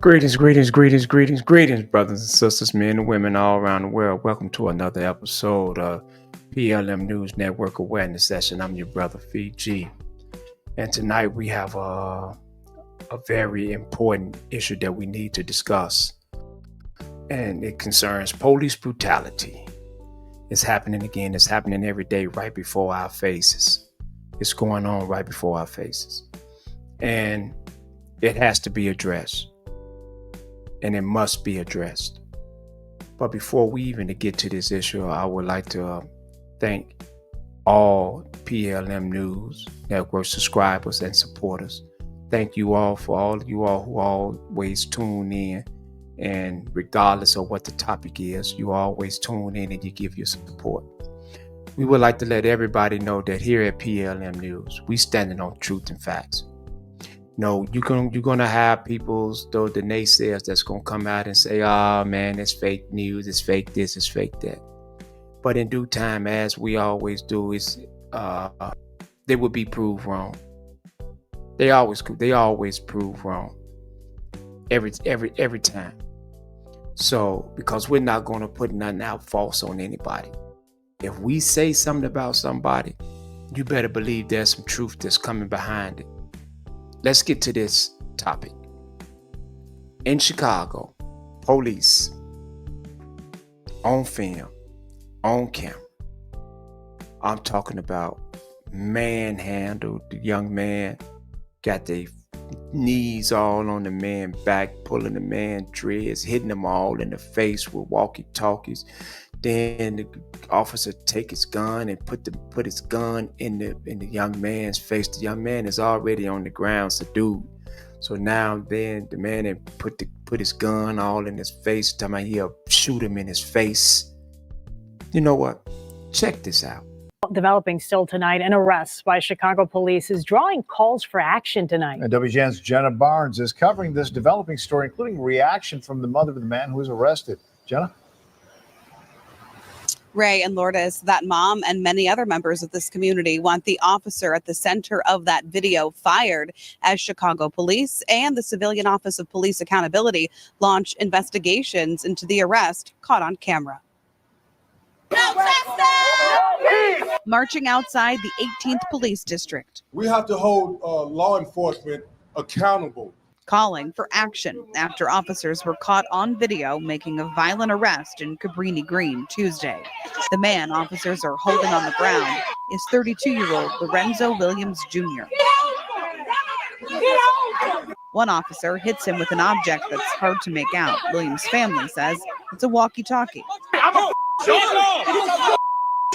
Greetings, brothers and sisters, men and women all around the world. Welcome to another episode of PLM News Network Awareness Session. I'm your brother, Fiji. And tonight we have a very important issue that we need to discuss. And it concerns police brutality. It's happening again. It's happening every day right before our faces. It's going on right before our faces. And it has to be addressed. And it must be addressed. But before we even get to this issue, I would like to thank all PLM News Network subscribers and supporters. Thank you all for all of you all who always tune in. And regardless of what the topic is, you always tune in and you give your support. We would like to let everybody know that here at PLM News, we standing on truth and facts. No, you're gonna have people, though, the naysayers that's gonna come out and say, "Oh man, it's fake news, it's fake this, it's fake that." But in due time, as we always do, they will be proved wrong. They always prove wrong. Every time. So because we're not gonna put nothing out false on anybody. If we say something about somebody, you better believe there's some truth that's coming behind it. Let's get to this topic. In Chicago, police on film, on camera. I'm talking about manhandled. The young man got their knees all on the man's back, pulling the man's dreads, hitting them all in the face with walkie-talkies. Then the officer take his gun and put his gun in the young man's face. The young man is already on the ground, subdued. So now then the man had put his gun all in his face, talking about he'll shoot him in his face. You know what? Check this out. Developing still tonight, an arrest by Chicago police is drawing calls for action tonight. And WGN's Jenna Barnes is covering this developing story, including reaction from the mother of the man who was arrested. Jenna? Ray and Lourdes, that mom and many other members of this community want the officer at the center of that video fired as Chicago police and the Civilian Office of Police Accountability launch investigations into the arrest caught on camera. No justice! Marching outside the 18th Police District. We have to hold law enforcement accountable. Calling for action after officers were caught on video making a violent arrest in Cabrini Green Tuesday. The man officers are holding on the ground is 32-year-old Lorenzo Williams Jr. One officer hits him with an object that's hard to make out. Williams' family says it's a walkie-talkie.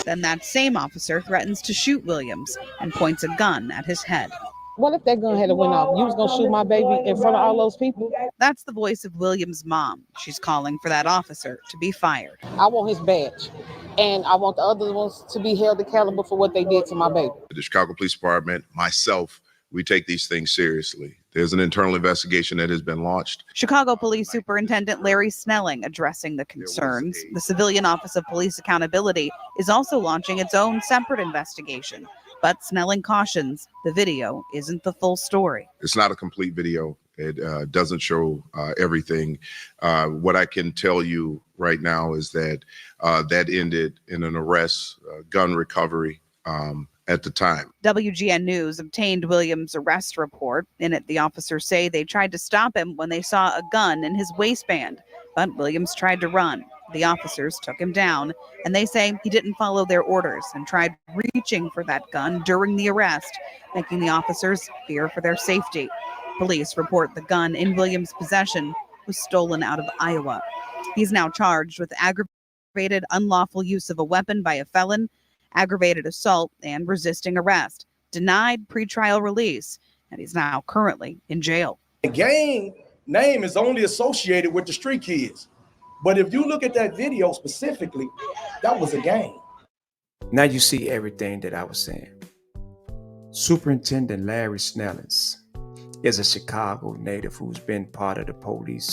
Then that same officer threatens to shoot Williams and points a gun at his head. What if that gun had went off? You was gonna shoot my baby in front of all those people? That's the voice of Williams' mom. She's calling for that officer to be fired. I want his badge, and I want the other ones to be held accountable for what they did to my baby. The Chicago Police Department, myself, we take these things seriously. There's an internal investigation that has been launched. Chicago Police Superintendent Larry Snelling addressing the concerns. The Civilian Office of Police Accountability is also launching its own separate investigation. But Snelling cautions the video isn't the full story. It's not a complete video. It doesn't show everything. What I can tell you right now is that that ended in an arrest, gun recovery at the time. WGN News obtained Williams' arrest report. In it, the officers say they tried to stop him when they saw a gun in his waistband, but Williams tried to run. The officers took him down, and they say he didn't follow their orders and tried reaching for that gun during the arrest, making the officers fear for their safety. Police report the gun in Williams' possession was stolen out of Iowa. He's now charged with aggravated unlawful use of a weapon by a felon, aggravated assault, and resisting arrest, denied pretrial release, and he's now currently in jail. The gang name is only associated with the street kids. But if you look at that video specifically, that was a gang. Now you see everything that I was saying. Superintendent Larry Snelling is a Chicago native who's been part of the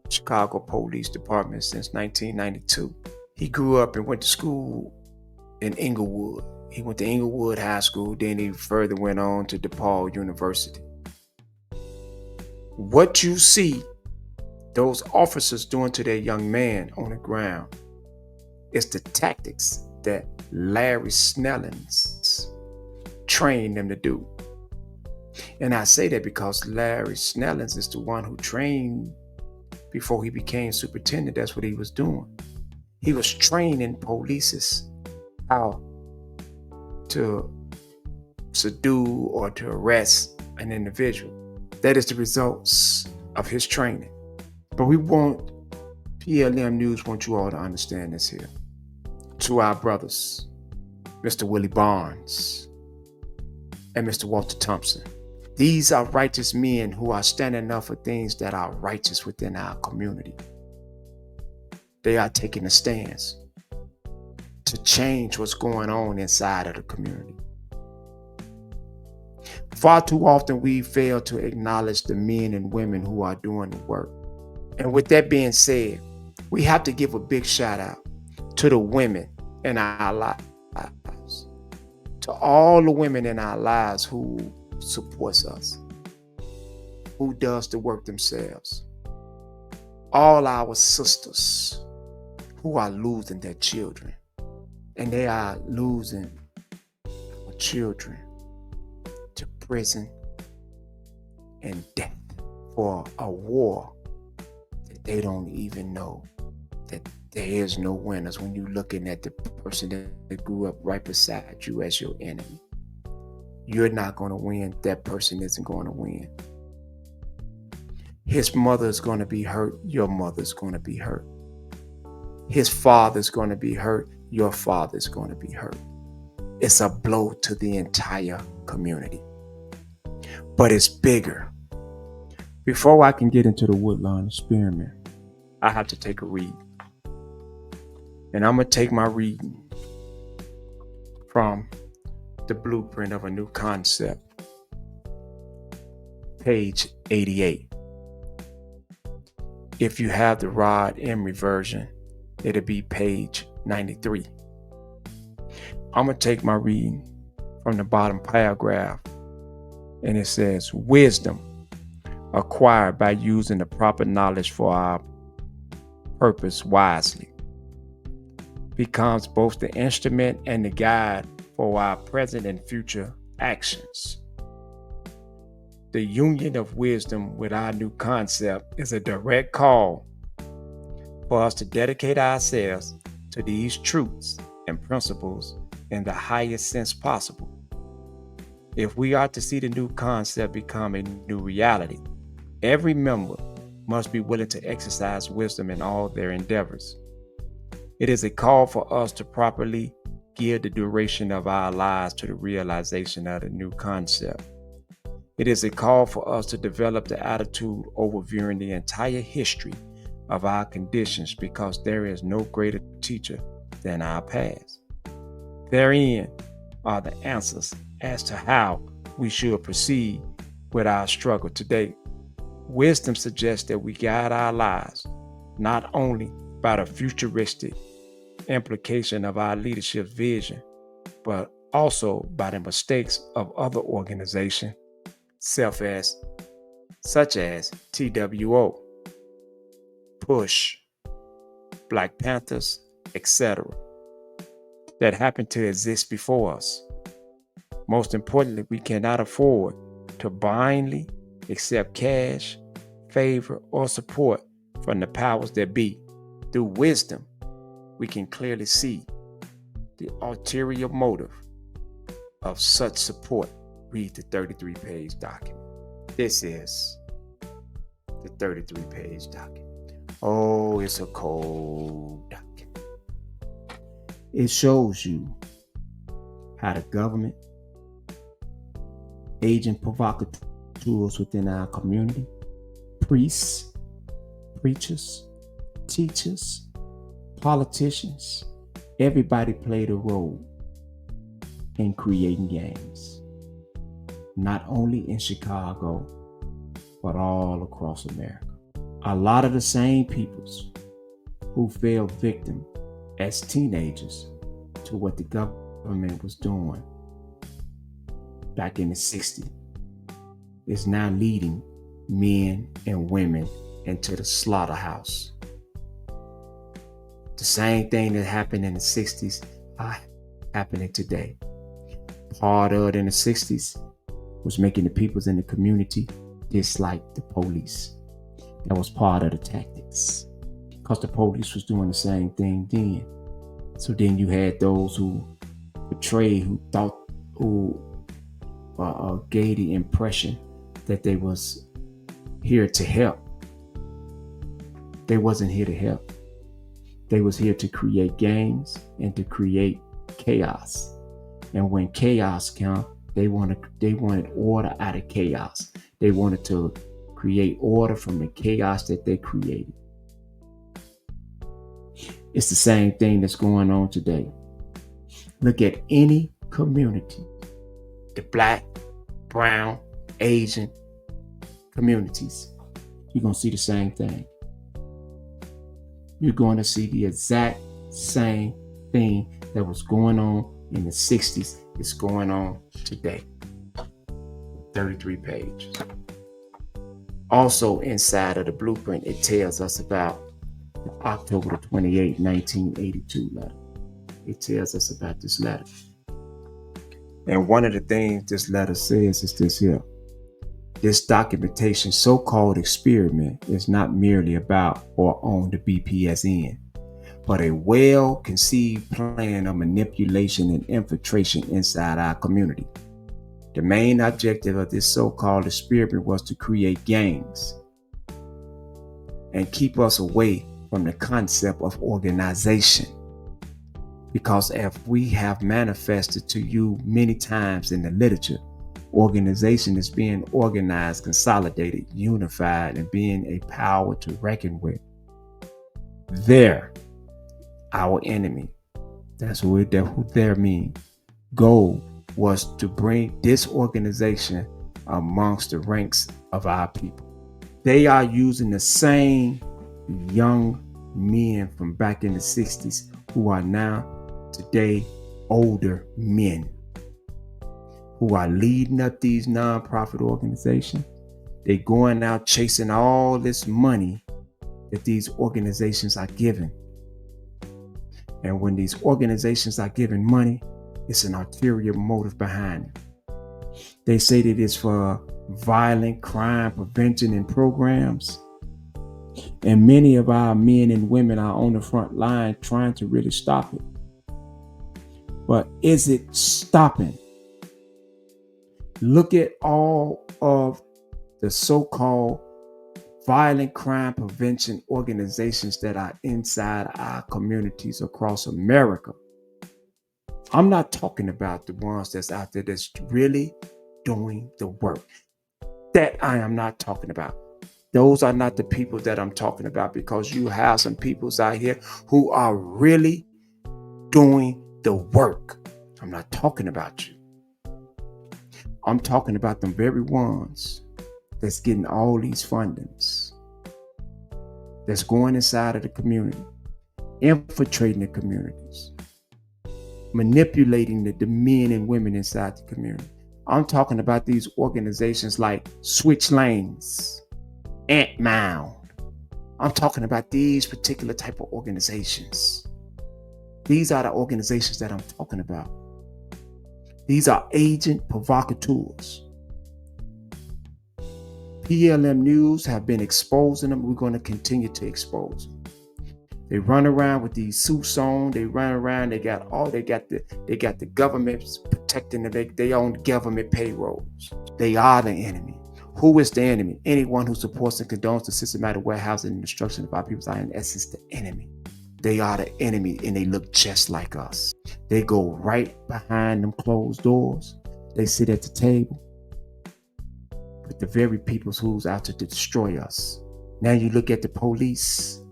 Chicago Police Department since 1992. He grew up and went to school in Inglewood. He went to Inglewood High School, then he further went on to DePaul University. What you see those officers doing to their young man on the ground is the tactics that Larry Snellings trained them to do. And I say that because Larry Snellings is the one who trained before he became superintendent. That's what he was doing. He was training police how to subdue or to arrest an individual. That is the results of his training. But PLM News wants you all to understand this here. To our brothers, Mr. Willie Barnes and Mr. Walter Thompson. These are righteous men who are standing up for things that are righteous within our community. They are taking a stance to change what's going on inside of the community. Far too often we fail to acknowledge the men and women who are doing the work. And with that being said, we have to give a big shout out to the women in our lives, to all the women in our lives who supports us, who does the work themselves, all our sisters who are losing their children, and they are losing our children to prison and death for a war that they don't even know that there is no winners when you're looking at the person that grew up right beside you as your enemy. You're not going to win. That person isn't going to win. His mother is going to be hurt. Your mother's going to be hurt. His father's going to be hurt. Your father's going to be hurt. It's a blow to the entire community. But it's bigger. Before I can get into the Woodlawn experiment, I have to take a read. And I'm going to take my reading from The Blueprint of a New Concept, page 88. If you have the Rod Emory version, it'll be page 93. I'm going to take my reading from the bottom paragraph, and it says, wisdom acquired by using the proper knowledge for our purpose wisely becomes both the instrument and the guide for our present and future actions. The union of wisdom with our new concept is a direct call for us to dedicate ourselves to these truths and principles in the highest sense possible. If we are to see the new concept become a new reality, every member must be willing to exercise wisdom in all their endeavors. It is a call for us to properly give the duration of our lives to the realization of the new concept. It is a call for us to develop the attitude overviewing the entire history of our conditions, because there is no greater teacher than our past. Therein are the answers as to how we should proceed with our struggle today. Wisdom suggests that we guide our lives not only by the futuristic implication of our leadership's vision, but also by the mistakes of other organizations, such as TWO, Push, Black Panthers, etc., that happened to exist before us. Most importantly, we cannot afford to blindly accept cash, favor, or support from the powers that be. Through wisdom, we can clearly see the ulterior motive of such support. Read the 33-page document. This is the 33-page document. Oh, it's a cold document. It shows you how the government, agent provocateurs within our community, priests, preachers, teachers, politicians, everybody played a role in creating gangs, not only in Chicago, but all across America. A lot of the same peoples who fell victim as teenagers to what the government was doing back in the 60s is now leading men and women into the slaughterhouse. The same thing that happened in the 60s are happening today. Part of it in the 60s was making the peoples in the community dislike the police. That was part of the tactics, because the police was doing the same thing then. So then you had those who portrayed, who gave the impression that they was here to help. They wasn't here to help. They was here to create gangs and to create chaos. And when chaos came, they wanted order out of chaos. They wanted to create order from the chaos that they created. It's the same thing that's going on today. Look at any community, the Black, brown, Asian communities. You're going to see the same thing. You're going to see the exact same thing that was going on in the 60s is going on today. 33 pages. Also inside of the blueprint, it tells us about the October 28, 1982 letter. It tells us about this letter. And one of the things this letter says is this here. This documentation, so-called experiment, is not merely about or on the BPSN, but a well-conceived plan of manipulation and infiltration inside our community. The main objective of this so-called experiment was to create gangs and keep us away from the concept of organization. Because as we have manifested to you many times in the literature, organization is being organized, consolidated, unified, and being a power to reckon with. They're our enemy. That's what their mean. Goal was to bring disorganization amongst the ranks of our people. They are using the same young men from back in the 60s who are now today older men who are leading up these nonprofit organizations. They're going out chasing all this money that these organizations are giving. And when these organizations are giving money, it's an ulterior motive behind it. They say that it's for violent crime prevention and programs. And many of our men and women are on the front line trying to really stop it. But is it stopping? Look at all of the so-called violent crime prevention organizations that are inside our communities across America. I'm not talking about the ones that's out there that's really doing the work. That I am not talking about. Those are not the people that I'm talking about, because you have some peoples out here who are really doing the work. I'm not talking about you. I'm talking about them very ones that's getting all these fundings, that's going inside of the community, infiltrating the communities, manipulating the men and women inside the community. I'm talking about these organizations like Switch Lanes, Ant Mound. I'm talking about these particular type of organizations. These are the organizations that I'm talking about. These are agent provocateurs. PLM News have been exposing them. We're going to continue to expose them. They run around with these suits on. They run around. They got the government protecting them. They own government payrolls. They are the enemy. Who is the enemy? Anyone who supports and condones the systematic warehousing and destruction of our people are in essence the enemy. They are the enemy, and they look just like us. They go right behind them closed doors. They sit at the table with the very people who's out to destroy us. Now you look at the police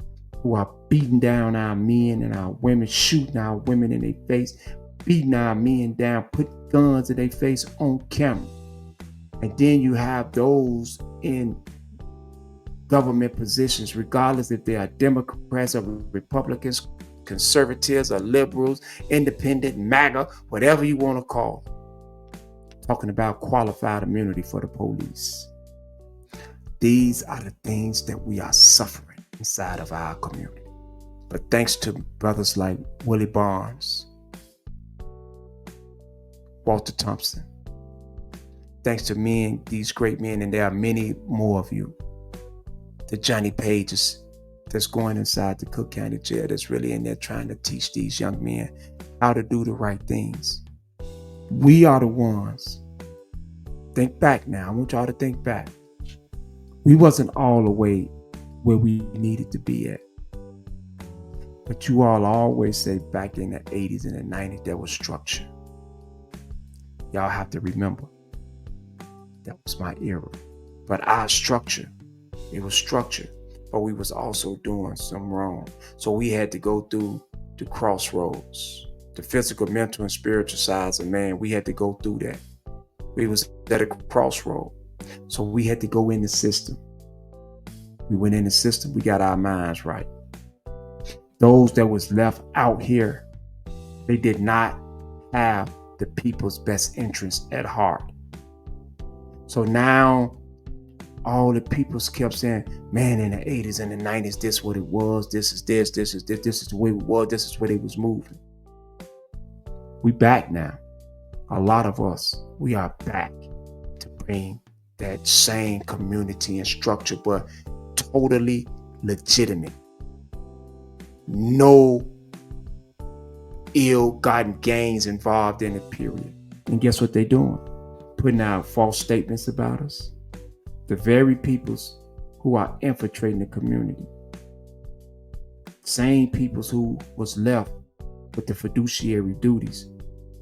who are beating down our men and our women, shooting our women in their face, beating our men down, putting guns in their face on camera. And then you have those in government positions, regardless if they are Democrats or Republicans, conservatives or liberals, independent, MAGA, whatever you want to call, talking about qualified immunity for the police. These are the things that we are suffering inside of our community. But thanks to brothers like Willie Barnes, Walter Thompson, thanks to men, these great men, and there are many more of you, the Johnny Pages that's going inside the Cook County Jail, that's really in there trying to teach these young men how to do the right things. We are the ones. Think back now. I want y'all to think back. We wasn't all the way where we needed to be at. But you all always say back in the 80s and the 90s, there was structure. Y'all have to remember, that was my era. But our structure, it was structure, but we was also doing some wrong. So we had to go through the crossroads, the physical, mental, and spiritual sides of man. We had to go through that. We was at a crossroad. So we had to go in the system. We went in the system. We got our minds right. Those that was left out here, they did not have the people's best interests at heart. So now all the peoples kept saying, man, in the 80s and the 90s, this is what it was. This is this, this is this, this is the way it was. This is where they was moving. We back now. A lot of us, we are back to bring that same community and structure, but totally legitimate. No ill-gotten gains involved in it, period. And guess what they're doing? Putting out false statements about us. The very peoples who are infiltrating the community. Same peoples who was left with the fiduciary duties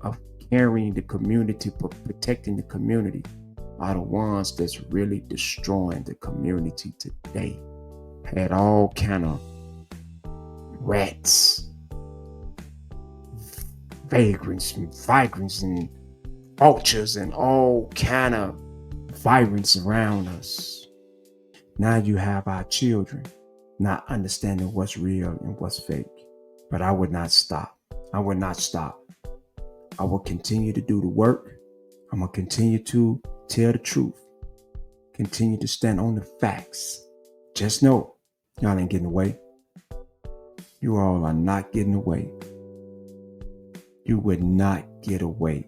of carrying the community, protecting the community, are the ones that's really destroying the community today. Had all kind of rats, vagrants and vultures and all kind of violence around us. Now you have our children not understanding what's real and what's fake. But I would not stop. I would not stop. I will continue to do the work. I'm going to continue to tell the truth. Continue to stand on the facts. Just know, y'all ain't getting away. You all are not getting away. You would not get away.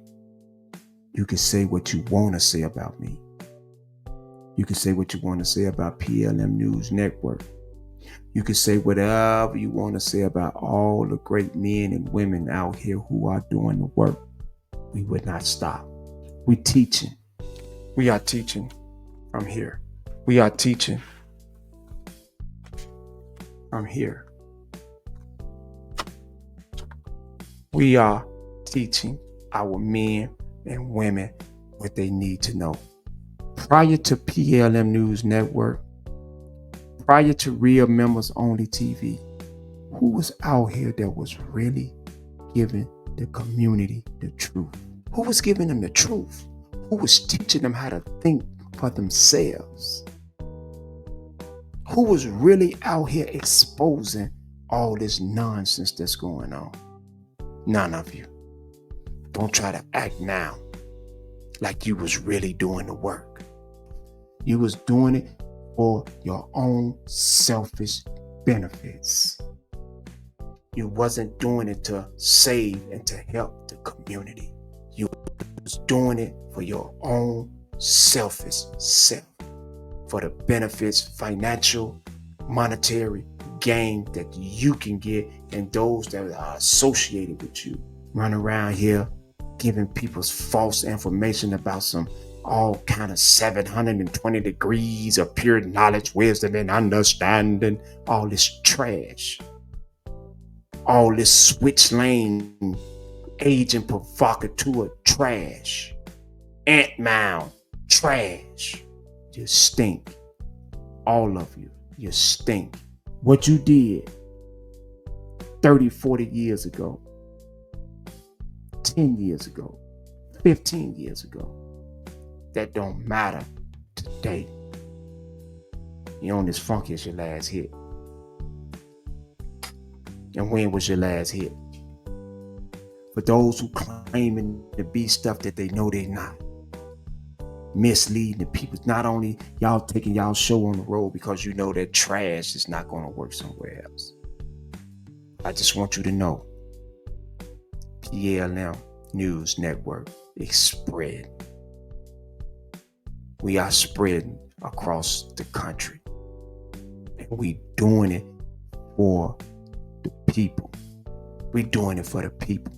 You can say what you want to say about me. You can say what you want to say about PLM News Network. You can say whatever you want to say about all the great men and women out here who are doing the work. We would not stop. We teaching. We are teaching from here. We are teaching from here. We are teaching our men and women what they need to know. Prior to PLM News Network, prior to Real Members Only TV, who was out here that was really giving the community the truth? Who was giving them the truth? Who was teaching them how to think for themselves? Who was really out here exposing all this nonsense that's going on? None of you. Don't try to act now like you was really doing the work. You was doing it for your own selfish benefits. You wasn't doing it to save and to help the community. You was doing it for your own selfish self, for the benefits, financial, monetary gain that you can get, and those that are associated with you. Run around here giving people false information about some all kind of 720 degrees of pure knowledge, wisdom, and understanding. All this trash. All this switch lane, agent provocateur trash. Ant Mound trash. You stink. All of you. You stink. What you did 30, 40 years ago, 10 years ago, 15 years ago, that don't matter today. You on this funky as your last hit. And when was your last hit? For those who claiming to be stuff that they know they're not. misleading the people. Not only y'all taking y'all show on the road because you know that trash is not going to work somewhere else. I just want you to know, PLM News Network is spreading. We are spreading across the country. And we doing it for the people. We're doing it for the people.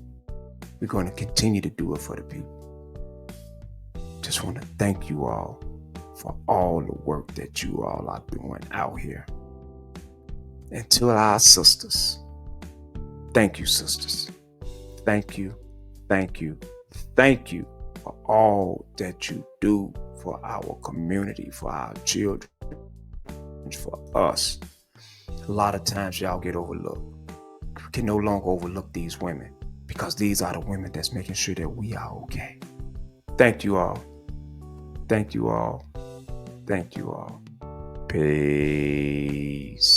We're going to continue to do it for the people. Just want to thank you all for all the work that you all are doing out here. And to our sisters, thank you, sisters. Thank you, thank you, thank you for all that you do for our community, for our children, for us. A lot of times y'all get overlooked. We can no longer overlook these women because these are the women that's making sure that we are okay. Thank you all. Thank you all. Thank you all. Peace.